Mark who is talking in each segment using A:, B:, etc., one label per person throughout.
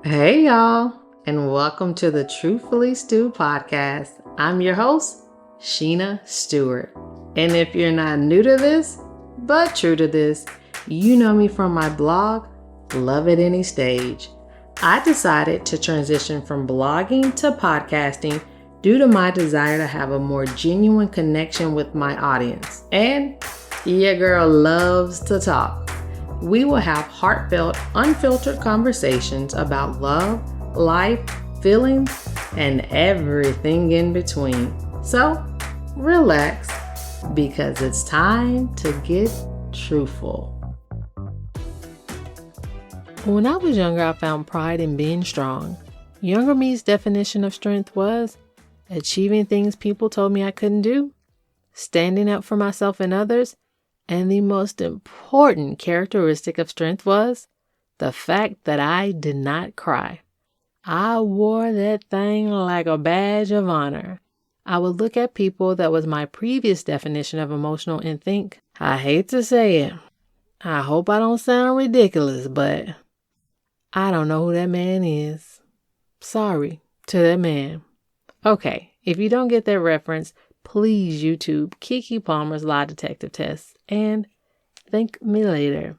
A: Hey, y'all, and welcome to the Truthfully Stew podcast. I'm your host, Sheena Stewart. And if you're not new to this, but true to this, you know me from my blog, Love at Any Stage. I decided to transition from blogging to podcasting due to my desire to have a more genuine connection with my audience. And your girl loves to talk. We will have heartfelt, unfiltered conversations about love, life, feelings, and everything in between. So, relax, because it's time to get truthful. When I was younger, I found pride in being strong. Younger me's definition of strength was achieving things people told me I couldn't do, standing up for myself and others, and the most important characteristic of strength was the fact that I did not cry. I wore that thing like a badge of honor. I would look at people that was my previous definition of emotional and think, I hate to say it, I hope I don't sound ridiculous, but I don't know who that man is. Sorry to that man. Okay, if you don't get that reference, please YouTube Keke Palmer's lie detector test and thank me later.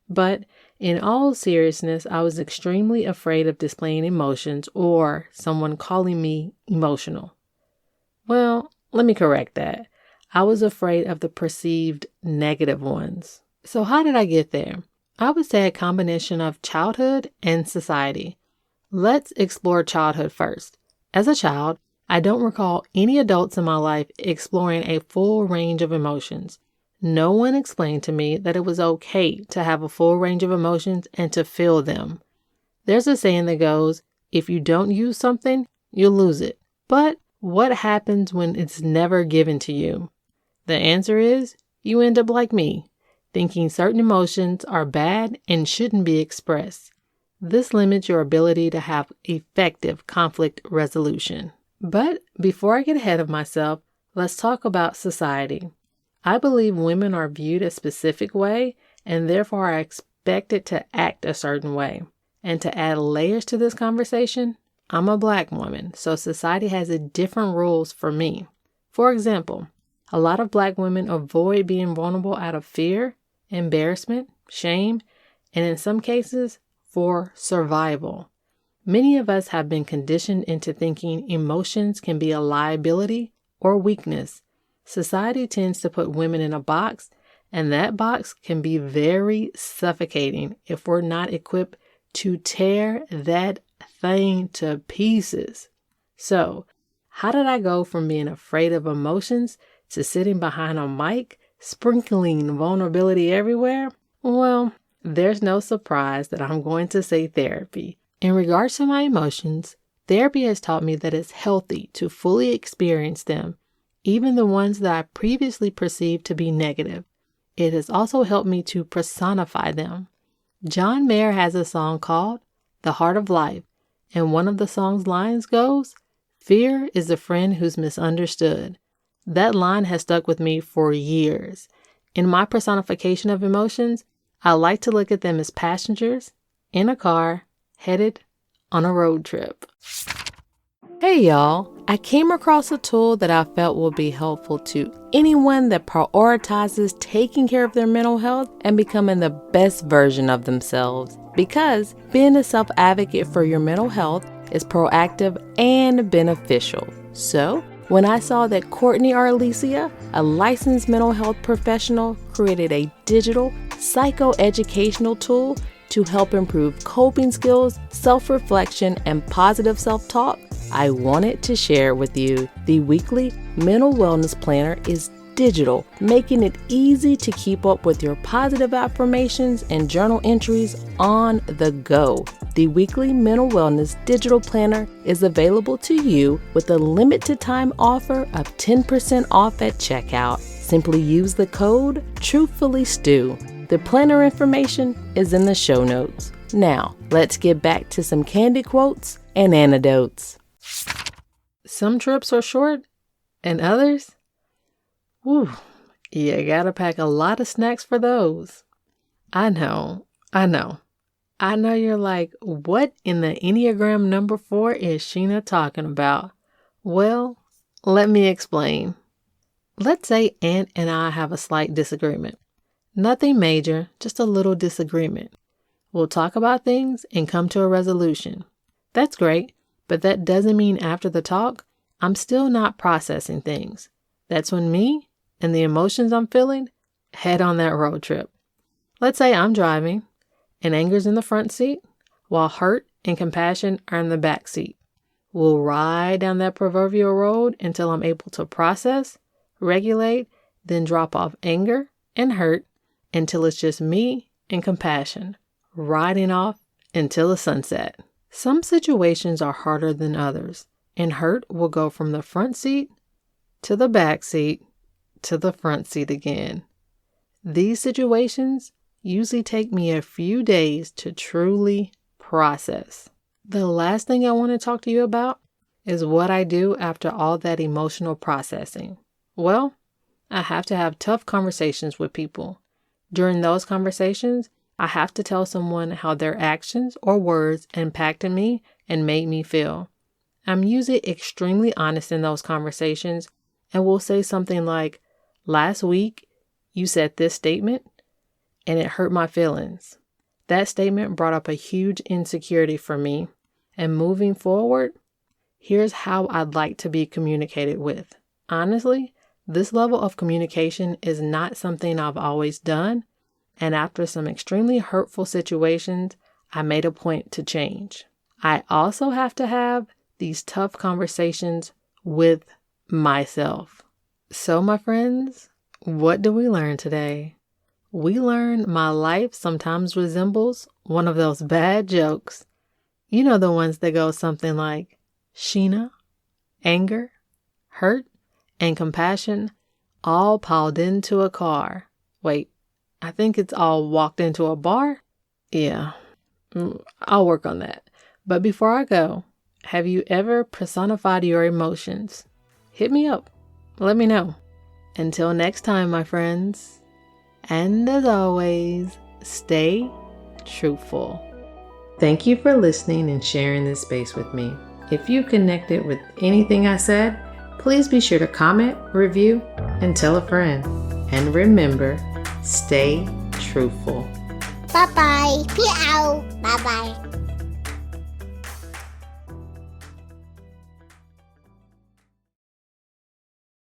A: But in all seriousness, I was extremely afraid of displaying emotions or someone calling me emotional. Well, let me correct that. I was afraid of the perceived negative ones. So how did I get there? I would say a combination of childhood and society. Let's explore childhood first. As a child, I don't recall any adults in my life exploring a full range of emotions. No one explained to me that it was okay to have a full range of emotions and to feel them. There's a saying that goes, if you don't use something, you'll lose it. But what happens when it's never given to you? The answer is, you end up like me, thinking certain emotions are bad and shouldn't be expressed. This limits your ability to have effective conflict resolution. But before I get ahead of myself, let's talk about society. I believe women are viewed a specific way and therefore are expected to act a certain way. And to add layers to this conversation, I'm a Black woman, so society has different rules for me. For example, a lot of Black women avoid being vulnerable out of fear, embarrassment, shame, and in some cases, for survival. Many of us have been conditioned into thinking emotions can be a liability or weakness. Society tends to put women in a box, and that box can be very suffocating if we're not equipped to tear that thing to pieces. So, how did I go from being afraid of emotions to sitting behind a mic, sprinkling vulnerability everywhere? Well, there's no surprise that I'm going to say therapy. In regards to my emotions, therapy has taught me that it's healthy to fully experience them, even the ones that I previously perceived to be negative. It has also helped me to personify them. John Mayer has a song called The Heart of Life, and one of the song's lines goes, "Fear is a friend who's misunderstood." That line has stuck with me for years. In my personification of emotions, I like to look at them as passengers in a car headed on a road trip. Hey y'all, I came across a tool that I felt will be helpful to anyone that prioritizes taking care of their mental health and becoming the best version of themselves. Because being a self-advocate for your mental health is proactive and beneficial. So, when I saw that Courtney Arlesia, a licensed mental health professional, created a digital psychoeducational tool to help improve coping skills, self-reflection, and positive self-talk, I wanted to share with you. The weekly mental wellness planner is digital, making it easy to keep up with your positive affirmations and journal entries on the go. The weekly mental wellness digital planner is available to you with a limited time offer of 10% off at checkout. Simply use the code truthfullystew. The planner information is in the show notes. Now, let's get back to some candy quotes and anecdotes. Some trips are short and others, whew, you gotta pack a lot of snacks for those. I know. I know you're like, what in the Enneagram number 4 is Sheena talking about? Well, let me explain. Let's say Aunt and I have a slight disagreement. Nothing major, just a little disagreement. We'll talk about things and come to a resolution. That's great, but that doesn't mean after the talk, I'm still not processing things. That's when me and the emotions I'm feeling head on that road trip. Let's say I'm driving and anger's in the front seat while hurt and compassion are in the back seat. We'll ride down that proverbial road until I'm able to process, regulate, then drop off anger and hurt until it's just me and compassion, riding off until the sunset. Some situations are harder than others, and hurt will go from the front seat to the back seat to the front seat again. These situations usually take me a few days to truly process. The last thing I want to talk to you about is what I do after all that emotional processing. Well, I have to have tough conversations with people. During those conversations, I have to tell someone how their actions or words impacted me and made me feel. I'm usually extremely honest in those conversations and will say something like, last week, you said this statement and it hurt my feelings. That statement brought up a huge insecurity for me. And moving forward, here's how I'd like to be communicated with. Honestly, this level of communication is not something I've always done. And after some extremely hurtful situations, I made a point to change. I also have to have these tough conversations with myself. So, my friends, what do we learn today? We learned my life sometimes resembles one of those bad jokes. You know, the ones that go something like, Sheena, anger, hurt, and compassion all piled into a car. Wait, I think it's all walked into a bar? Yeah, I'll work on that. But before I go, have you ever personified your emotions? Hit me up. Let me know. Until next time, my friends. And as always, stay truthful. Thank you for listening and sharing this space with me. If you connected with anything I said, please be sure to comment, review, and tell a friend. And remember, stay truthful.
B: Bye-bye. Meow. Bye-bye.